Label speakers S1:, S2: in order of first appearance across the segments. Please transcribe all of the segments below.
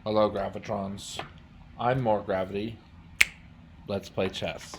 S1: Hello, Gravitrons. I'm More Gravity. Let's play chess.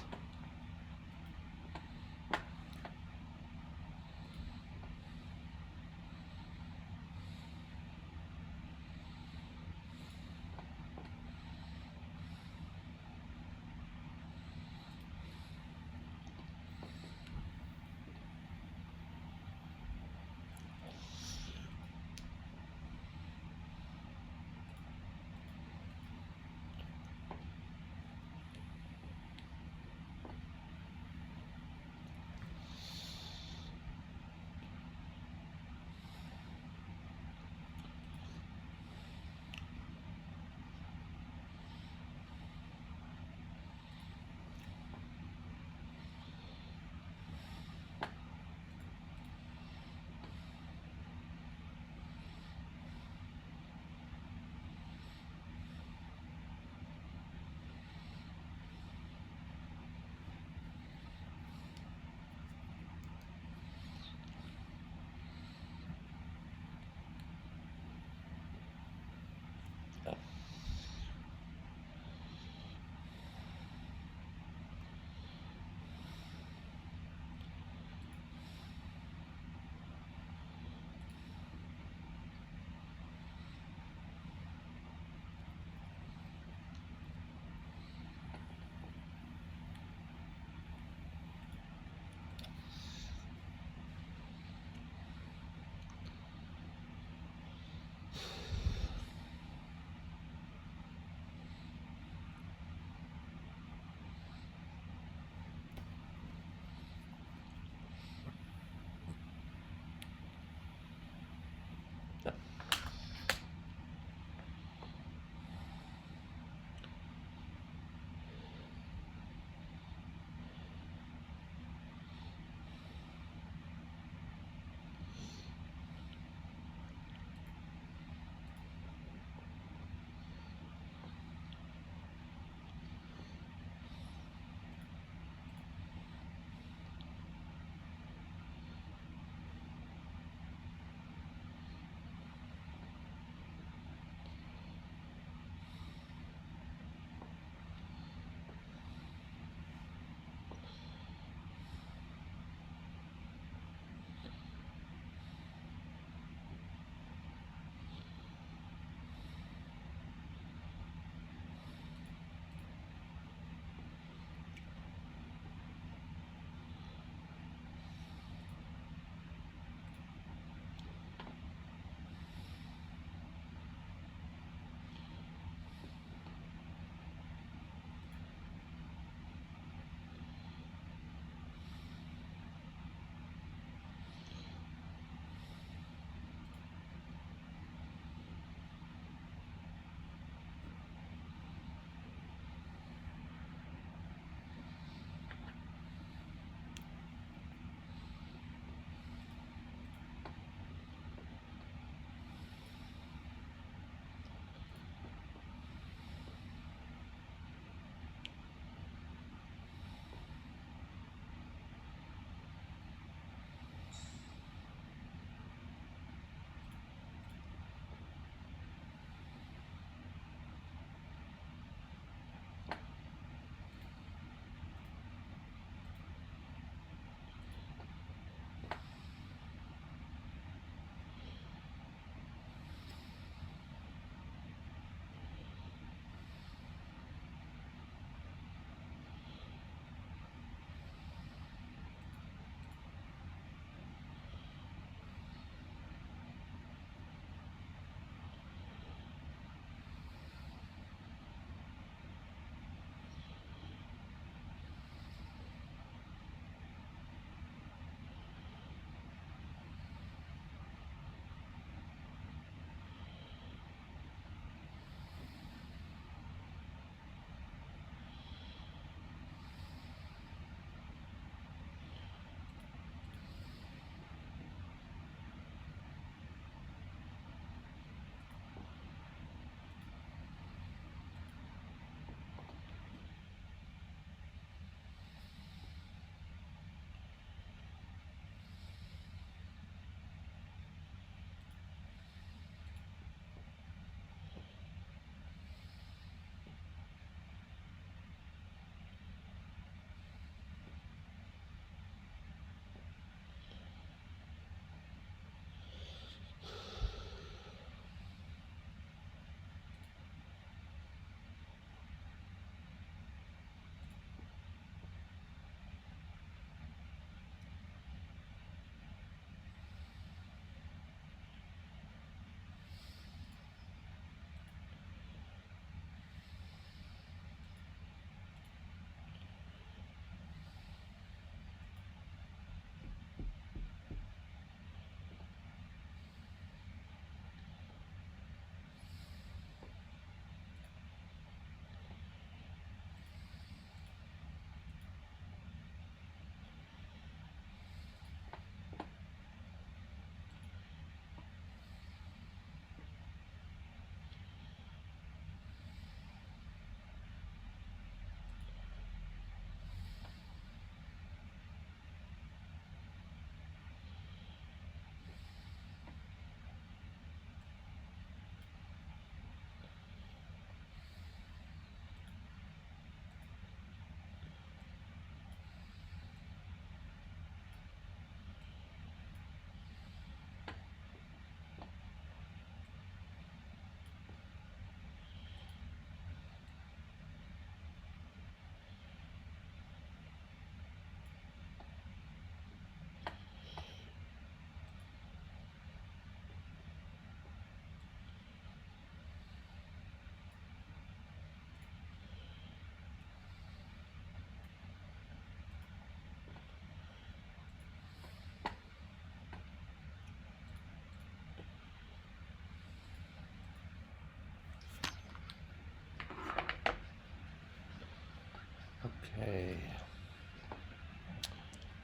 S1: Okay.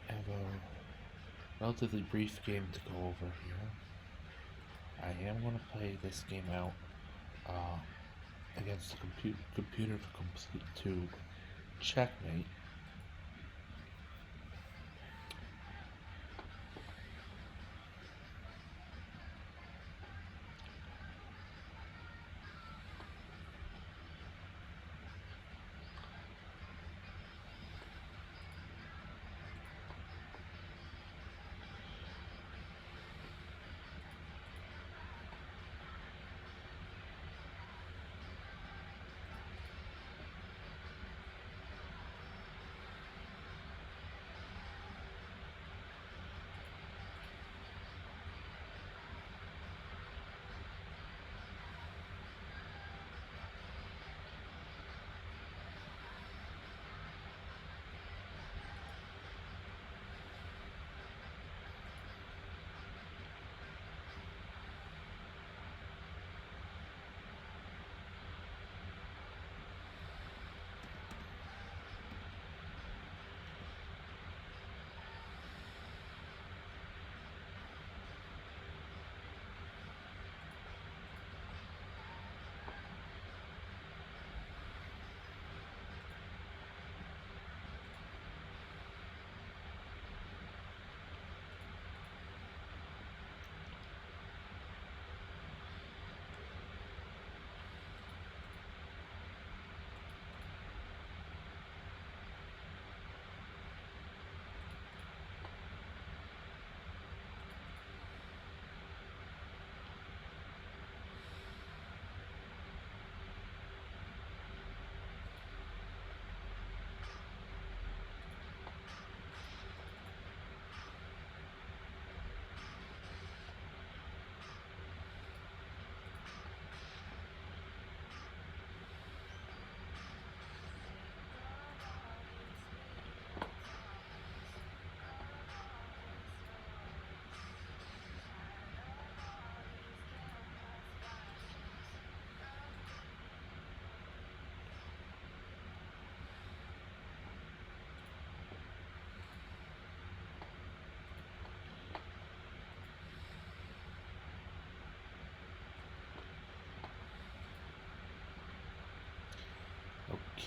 S1: I have a relatively brief game to go over here. I am going to play this game out against the computer to checkmate.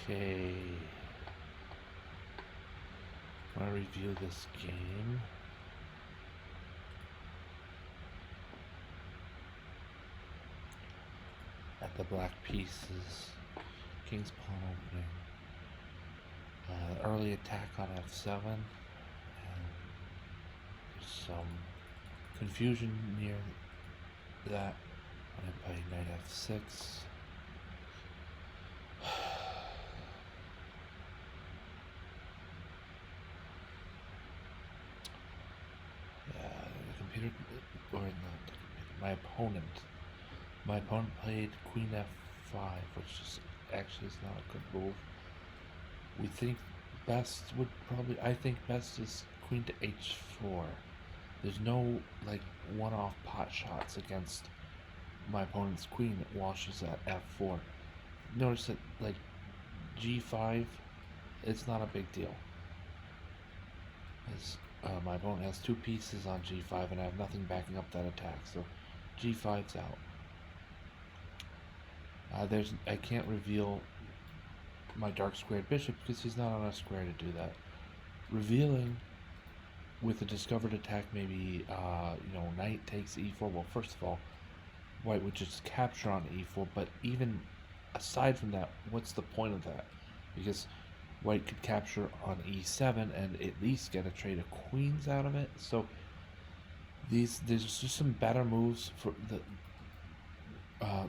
S1: Okay. I want to review this game. At the black pieces. King's pawn opening. Early attack on f7. And there's some confusion near that when I play knight f6. The computer, or not the computer, my opponent played queen f5, which is actually is not a good move. We think best would probably, I think best is queen to h4. There's no like one-off pot shots against my opponent's queen while she's at f4. Notice that like g5, it's not a big deal. As my opponent has two pieces on g5 and I have nothing backing up that attack, so g5's out. I can't reveal my dark squared bishop because he's not on a square to do that. Revealing with a discovered attack, maybe knight takes e4. Well, first of all, white would just capture on e4, but even aside from that, what's the point of that? Because white could capture on e7 and at least get a trade of queens out of it. So there's just some better moves for the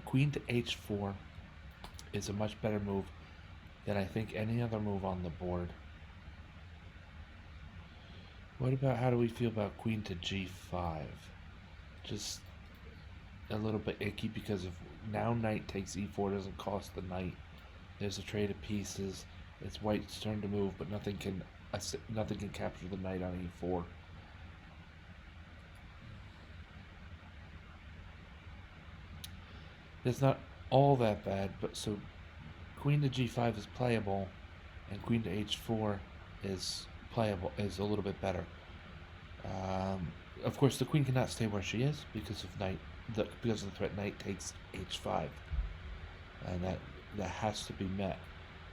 S1: queen to h4 is a much better move than I think any other move on the board. What about, how do we feel about queen to g5? Just a little bit icky because if now knight takes e4 doesn't cost the knight. There's a trade of pieces. It's white's turn to move, but nothing can capture the knight on e4. It's not all that bad, but so queen to g5 is playable. and queen to h4 is playable, is a little bit better. Of course, the queen cannot stay where she is because of because of the threat knight takes h5, and that has to be met.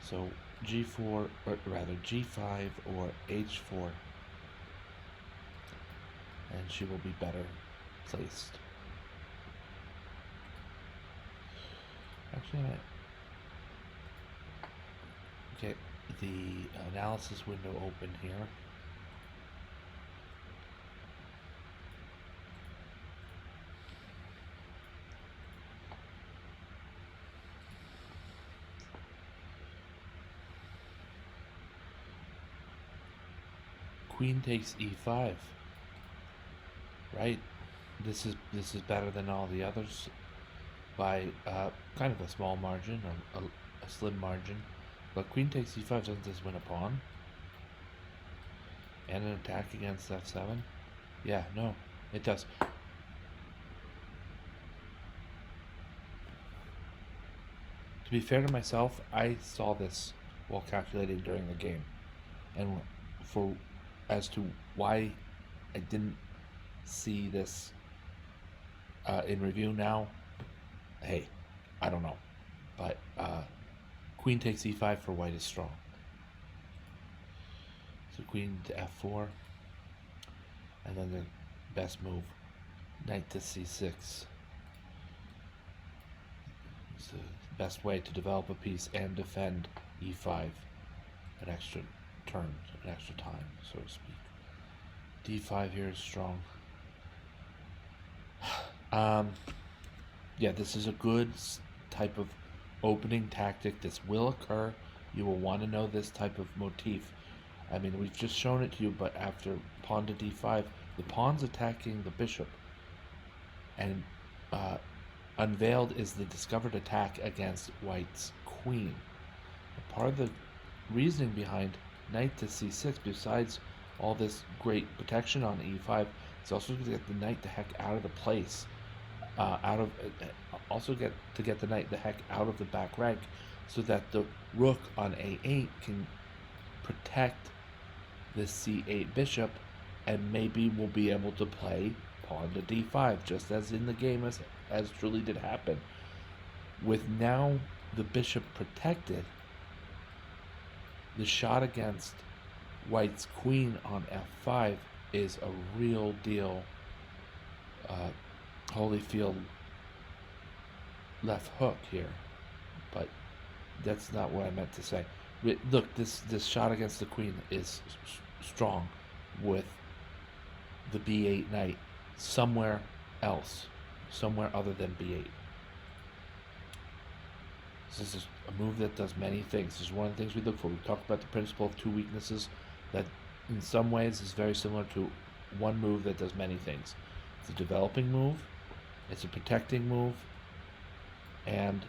S1: So g4, or rather g5 or h4, and she will be better placed. Actually, I get the analysis window open here. Queen takes e5. Right? This is better than all the others by kind of a small margin, or a slim margin. But queen takes e5 doesn't just win a pawn and an attack against f7. Yeah, no, it does. To be fair to myself, I saw this while calculating during the game, and as to why I didn't see this in review now, hey, I don't know. But queen takes e5 for white is strong. So queen to f4, and then the best move, knight to c6. It's the best way to develop a piece and defend e5 an extra turn, an extra time, so to speak. d5 here is strong. Yeah, this is a good type of opening tactic. This will occur. You will want to know this type of motif. I mean, we've just shown it to you, but after pawn to d5, the pawn's attacking the bishop, and unveiled is the discovered attack against white's queen. And part of the reasoning behind knight to c6, besides all this great protection on e5, is also to get the knight the heck out of the place, also get the knight the heck out of the back rank, so that the rook on a8 can protect the c8 bishop, and maybe we'll be able to play pawn to d5, just as in the game as truly did happen. With now the bishop protected, the shot against white's queen on f5 is a real deal Holyfield left hook here, but that's not what I meant to say. Look, this shot against the queen is strong with the b8 knight somewhere else, somewhere other than b8. This is a move that does many things. This is one of the things we look for. We talked about the principle of two weaknesses that in some ways is very similar to one move that does many things. It's a developing move, it's a protecting move, and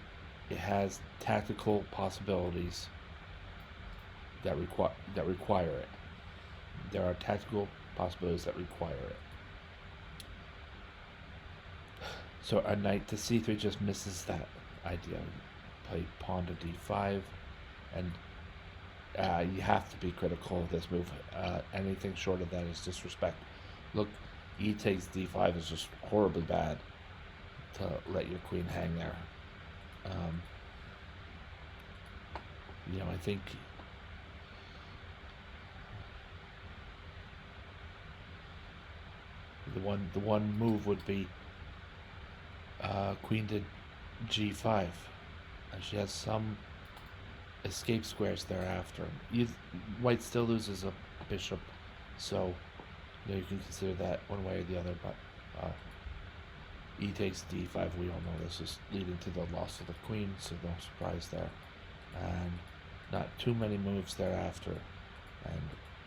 S1: it has tactical possibilities that require it. There are tactical possibilities that require it. So a knight to c3 just misses that idea. Play pawn to d5, and you have to be critical of this move. Anything short of that is disrespect. Look, e takes d5 is just horribly bad to let your queen hang there. I think the one move would be queen to g5, and she has some escape squares thereafter. White still loses a bishop, so you can consider that one way or the other. But e takes d5, we all know this is leading to the loss of the queen, so no surprise there. And not too many moves thereafter, and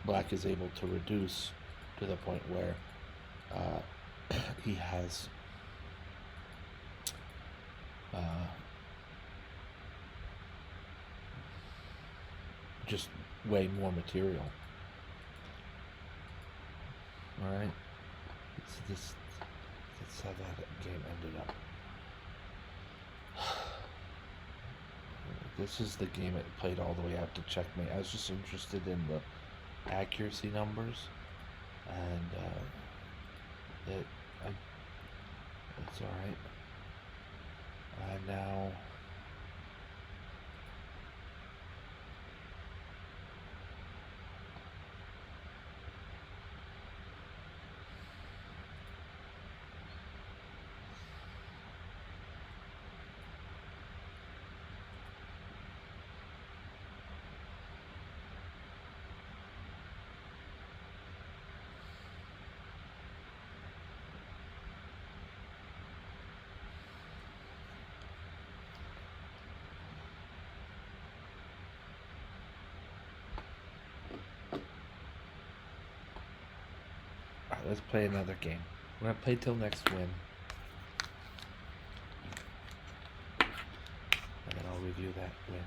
S1: black is able to reduce to the point where he has just way more material. Alright, that's how that game ended up. This is the game it played all the way out to checkmate. I was just interested in the accuracy numbers, and it's all right. And now. Alright, let's play another game. We're gonna play till next win. And then I'll review that win.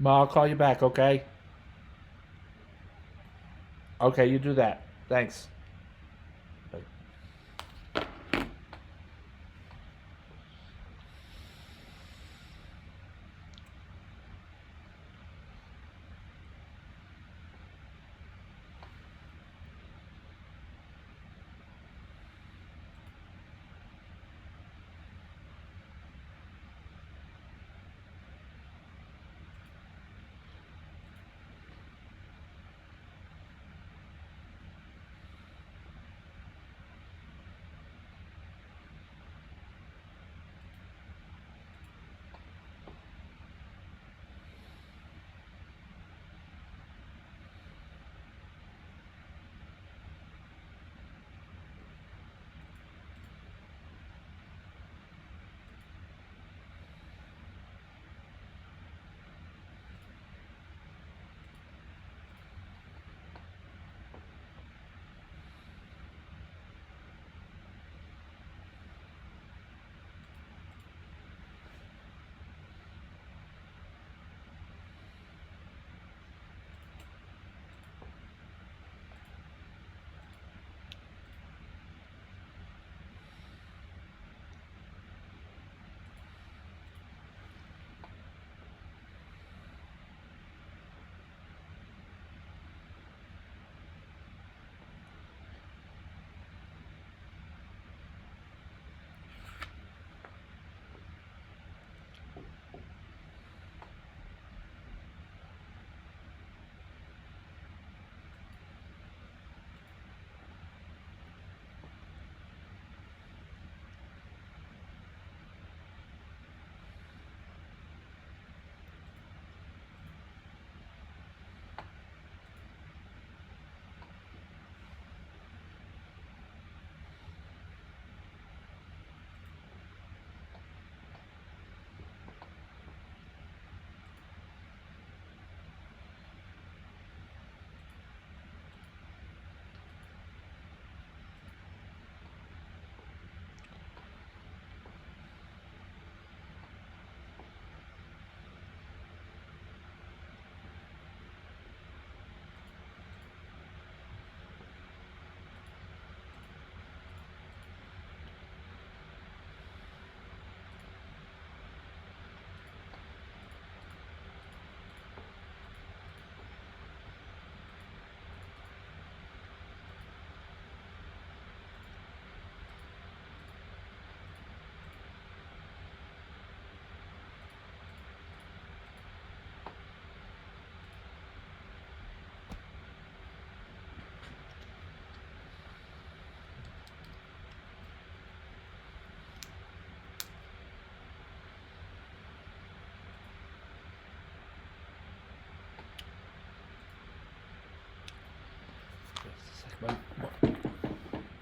S1: Ma, I'll call you back, okay? Okay, you do that. Thanks. Bye.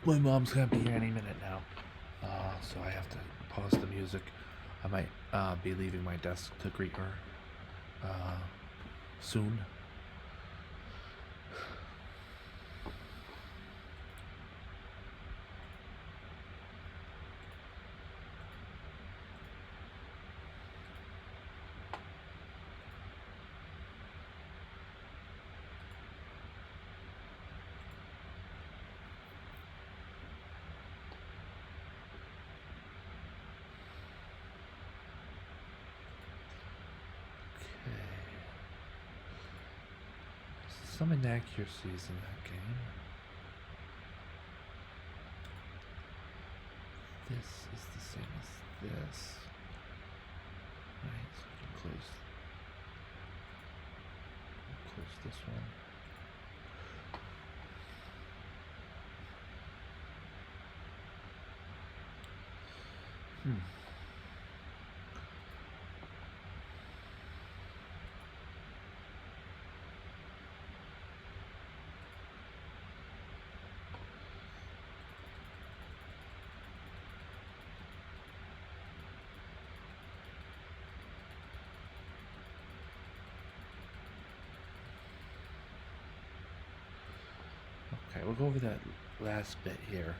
S1: My mom's gonna be here any minute now, so I have to pause the music. I might be leaving my desk to greet her soon. Some inaccuracies in that game. This is the same as this. Right, so we can close this one. Okay, we'll go over that last bit here.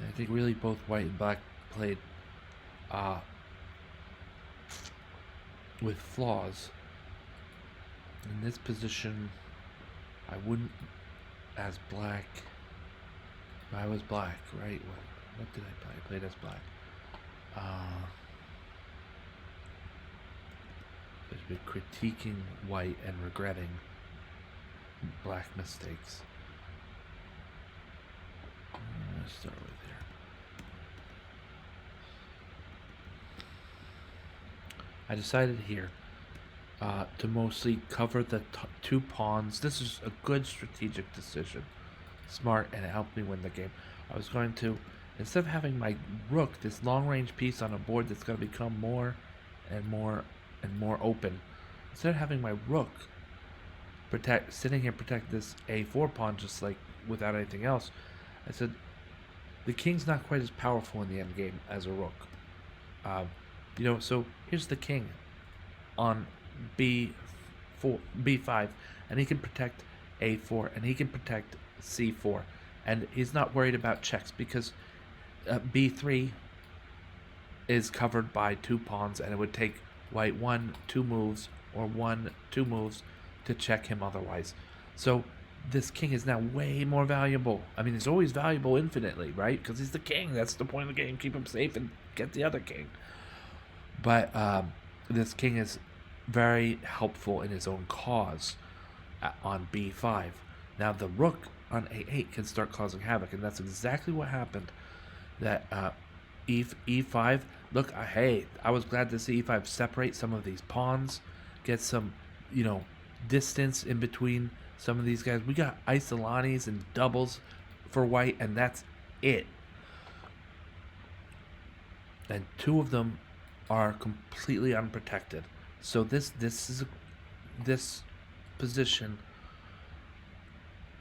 S1: Yeah, think really both white and black played uh, with flaws. In this position, I wouldn't, as black. I was black, right? What did I play? I played as black. I've been critiquing white and regretting black mistakes. Let's start with here. I decided here to mostly cover the two pawns. This is a good strategic decision. Smart, and it helped me win the game. I was going to, instead of having my rook, this long-range piece on a board that's going to become more and more and more open, instead of having my rook sitting here protect this a4 pawn just like without anything else, I said the king's not quite as powerful in the end game as a rook. So here's the king on b5, and he can protect a4, and he can protect c4, and he's not worried about checks because b3 is covered by two pawns, and it would take white 1-2 moves or 1-2 moves to check him otherwise. So this king is now way more valuable. I mean, he's always valuable infinitely, right? Because he's the king. That's the point of the game. Keep him safe and get the other king. But this king is very helpful in his own cause on b5. Now the rook on a8 can start causing havoc, and that's exactly what happened. That e5. Look, hey, I was glad to see e5 separate some of these pawns, get some, distance in between some of these guys. We got Isolanis and doubles for white, and that's it. And two of them are completely unprotected. So this position,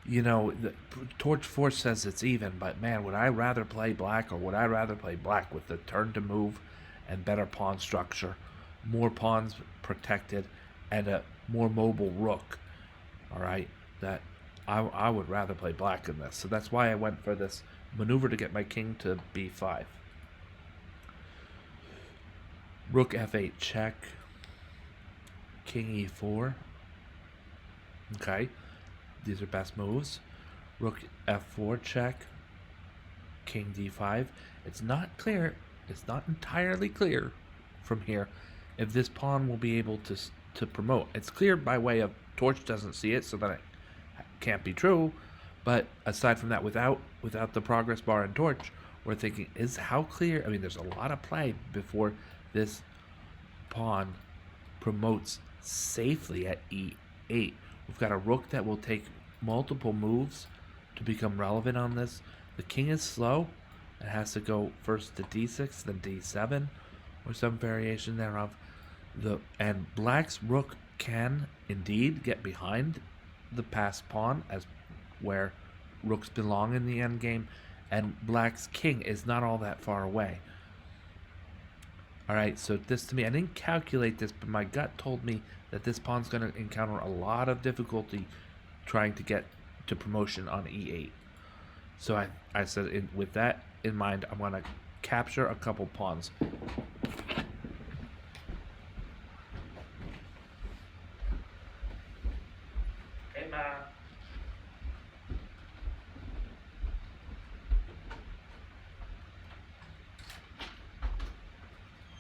S1: the Torch Force says it's even, but man, would I rather play black, or would I rather play black with the turn to move and better pawn structure, more pawns protected, and a more mobile rook? All right, that I would rather play black in this. So that's why I went for this maneuver to get my king to b5. Rook f8 check. King e4. Okay, these are best moves. Rook f4 check. King d5. It's not clear. It's not entirely clear from here if this pawn will be able to promote. It's clear by way of Torch doesn't see it, so that it can't be true. But aside from that, without the progress bar and Torch, we're thinking, is how clear? I mean, there's a lot of play before this pawn promotes safely at e8. We've got a rook that will take multiple moves to become relevant on this. The king is slow. It has to go first to d6, then d7, or some variation thereof. And black's rook can indeed get behind the passed pawn, as where rooks belong in the endgame, and black's king is not all that far away. Alright, so this to me, I didn't calculate this, but my gut told me that this pawn's going to encounter a lot of difficulty trying to get to promotion on e8. So I said, with that in mind, I'm going to capture a couple pawns. Hey, Ma.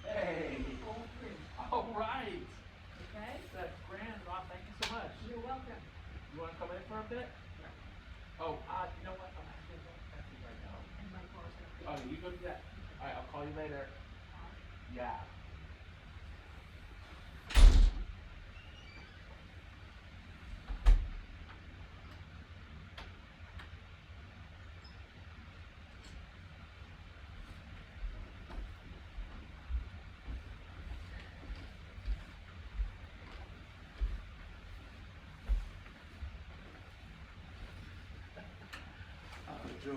S1: Hey. All right.
S2: Okay?
S1: That's grand, Rob. Thank you so much.
S2: You're welcome.
S1: You want to come in for a bit? Oh, you know what? I'm actually going right now.
S2: And my car's
S1: Oh, you go do that. All right, I'll call you later. Yeah. Oh, joy.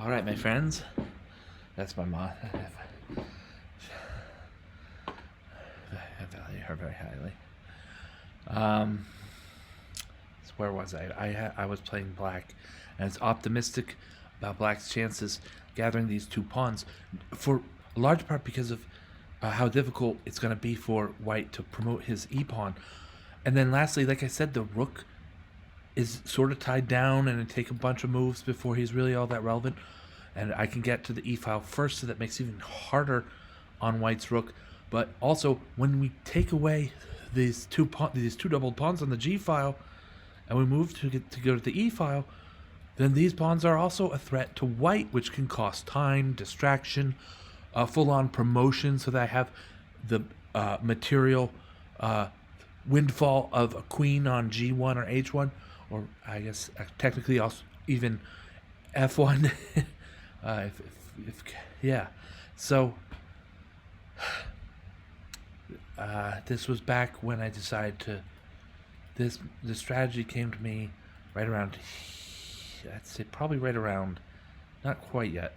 S1: All right, my friends. That's my mom. I value her very highly. So where was I? I was playing black, and it's optimistic about black's chances gathering these two pawns, for a large part because of how difficult it's going to be for white to promote his e-pawn. And then lastly, like I said, the rook is sort of tied down and it take a bunch of moves before he's really all that relevant. And I can get to the e-file first, so that makes it even harder on white's rook. But also, when we take away these two doubled pawns on the g-file, and we move to go to the e-file, then these pawns are also a threat to white, which can cost time, distraction, full-on promotion, so that I have the material windfall of a queen on g1 or h1, or I guess technically also even f1. Yeah. So this was back when I decided to. The strategy came to me right around. I'd say probably right around, not quite yet,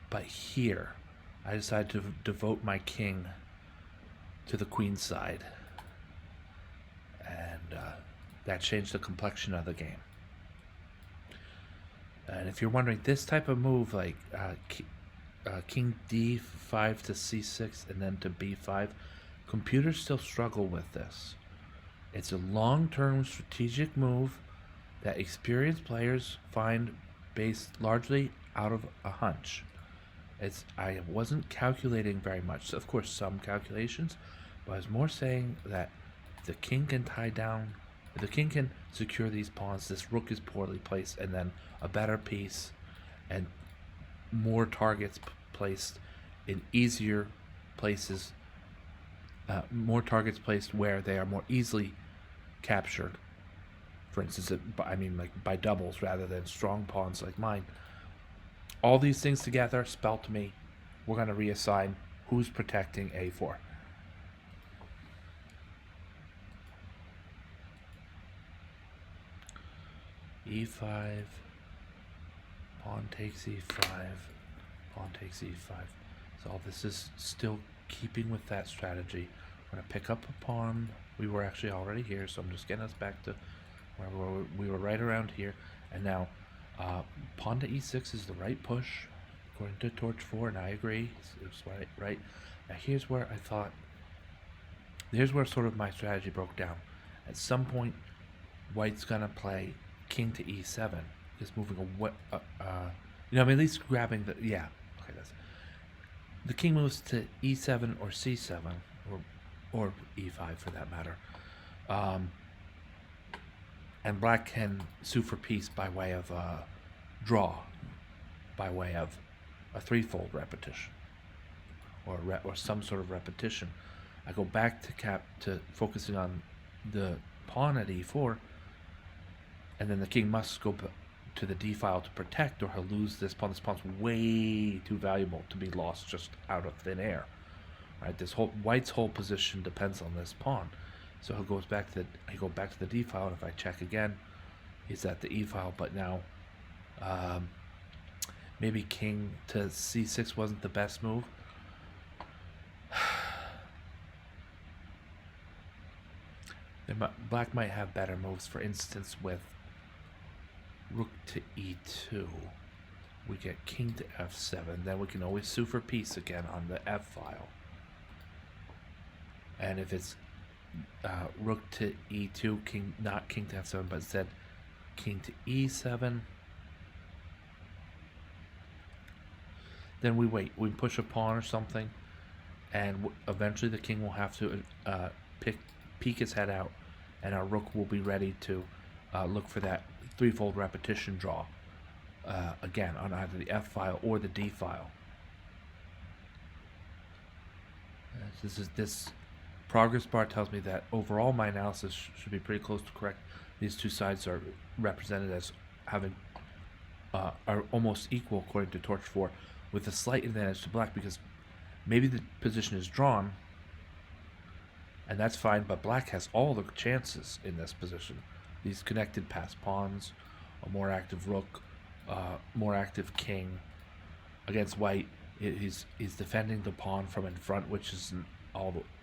S1: but here. I decided to devote my king to the queen's side, and that changed the complexion of the game. And if you're wondering, this type of move, like king d5 to c6 and then to b5, computers still struggle with this. It's a long-term strategic move that experienced players find based largely out of a hunch. I wasn't calculating very much. Of course, some calculations, but I was more saying that the king can tie down, the king can secure these pawns. This rook is poorly placed, and then a better piece and more targets placed in easier places. More targets placed where they are more easily captured. For instance, like by doubles rather than strong pawns like mine. All these things together spell to me we're going to reassign who's protecting a4. e5, pawn takes e5, pawn takes e5. So all this is still keeping with that strategy. We're going to pick up a pawn. We were actually already here, so I'm just getting us back to where we were right around here. And now pawn to e6 is the right push, according to Torch 4, and I agree. It's right. Now here's where sort of my strategy broke down. At some point, white's going to play king to e7. Just moving away, at least grabbing the, yeah, okay, that's, the king moves to e7 or c7, or e5 for that matter. And black can sue for peace by way of draw, by way of a threefold repetition, or some sort of repetition. I go back to focusing on the pawn at e4, and then the king must go to the d file to protect, or he'll lose this pawn. This pawn's way too valuable to be lost just out of thin air. Right? White's whole position depends on this pawn. So he go back to the d file, and if I check again, he's at the e file. But now, maybe king to c6 wasn't the best move. Black might have better moves. For instance, with rook to e2, we get king to f7. Then we can always sue for peace again on the f file. And if it's rook to e2, not king to f7, but instead king to e7, then we wait. We push a pawn or something, and eventually the king will have to peek his head out, and our rook will be ready to look for that threefold repetition draw again on either the f file or the d file. This progress bar tells me that overall my analysis should be pretty close to correct. These two sides are represented as having are almost equal according to Torch 4, with a slight advantage to black because maybe the position is drawn, and that's fine, but black has all the chances in this position. These connected pass pawns, a more active rook, more active king against white. He's defending the pawn from in front, which is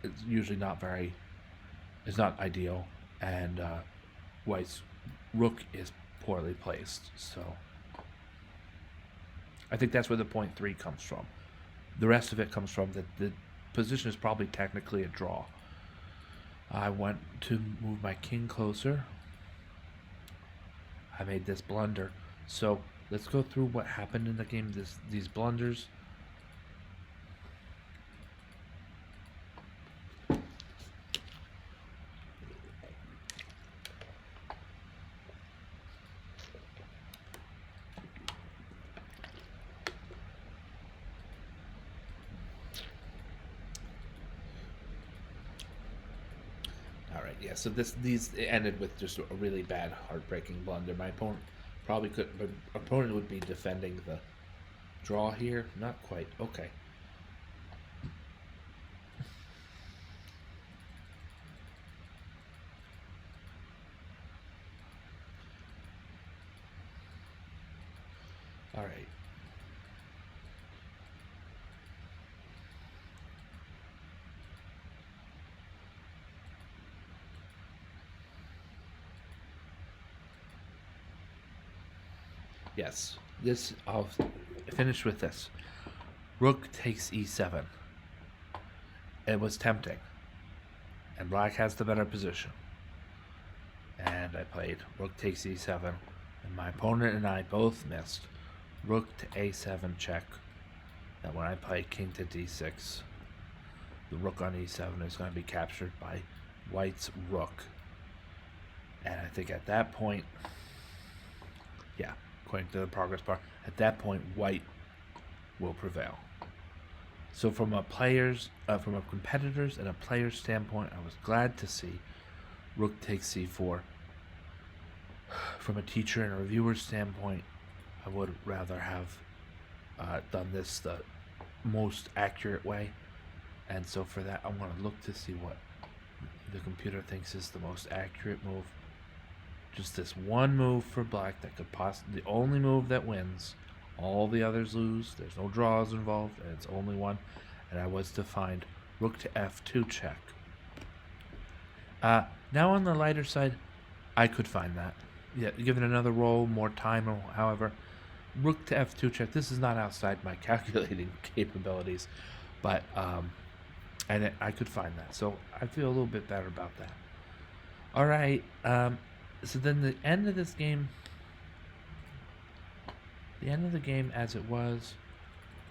S1: it's usually not very, it's not ideal, and White's rook is poorly placed. So I think that's where the point 3 comes from. The rest of it comes from that the position is probably technically a draw. I want to move my king closer. I made this blunder. So let's go through what happened in the game. These blunders. Yeah, so these ended with just a really bad, heartbreaking blunder. My opponent would be defending the draw here. Not quite. Okay. All right. Yes, I'll finish with this. Rook takes e7. It was tempting, and black has the better position. And I played rook takes e7, and my opponent and I both missed. Rook to a7 check. And when I play king to d6, the rook on e7 is going to be captured by White's rook. And I think at that point, yeah, according to the progress bar, at that point, White will prevail. So from a competitor's and a player's standpoint, I was glad to see rook takes c4. From a teacher and a reviewer's standpoint, I would rather have done this the most accurate way. And so for that, I'm going to look to see what the computer thinks is the most accurate move. Just this one move for black that could possibly, the only move that wins. All the others lose. There's no draws involved, and it's only one. And I was to find rook to f2 check. Now on the lighter side, I could find that. Yeah, give it another roll, more time, or however. Rook to f2 check. This is not outside my calculating capabilities, but I could find that. So I feel a little bit better about that. All right. So then the end of this game, as it was,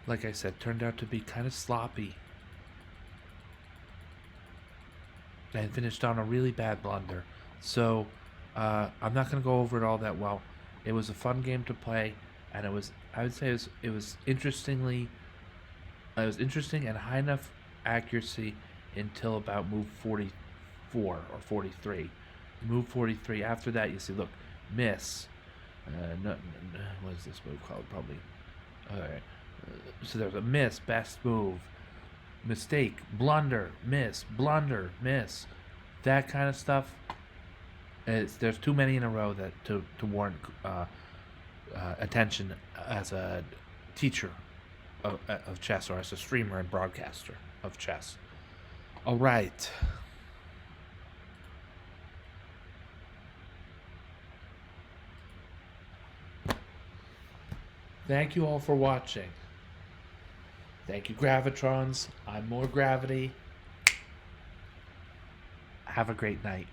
S1: like I said, turned out to be kind of sloppy. And finished on a really bad blunder. So I'm not going to go over it all that well. It was a fun game to play, and I would say it was interesting and high enough accuracy until about move 44 or 43. Move 43. After that, you see, look, miss. What is this move called? Probably. Okay. So there's a miss, best move, mistake, blunder, miss, that kind of stuff. There's too many in a row that to warrant attention as a teacher of chess or as a streamer and broadcaster of chess. All right. Thank you all for watching. Thank you, Gravitrons. I'm More Gravity. Have a great night.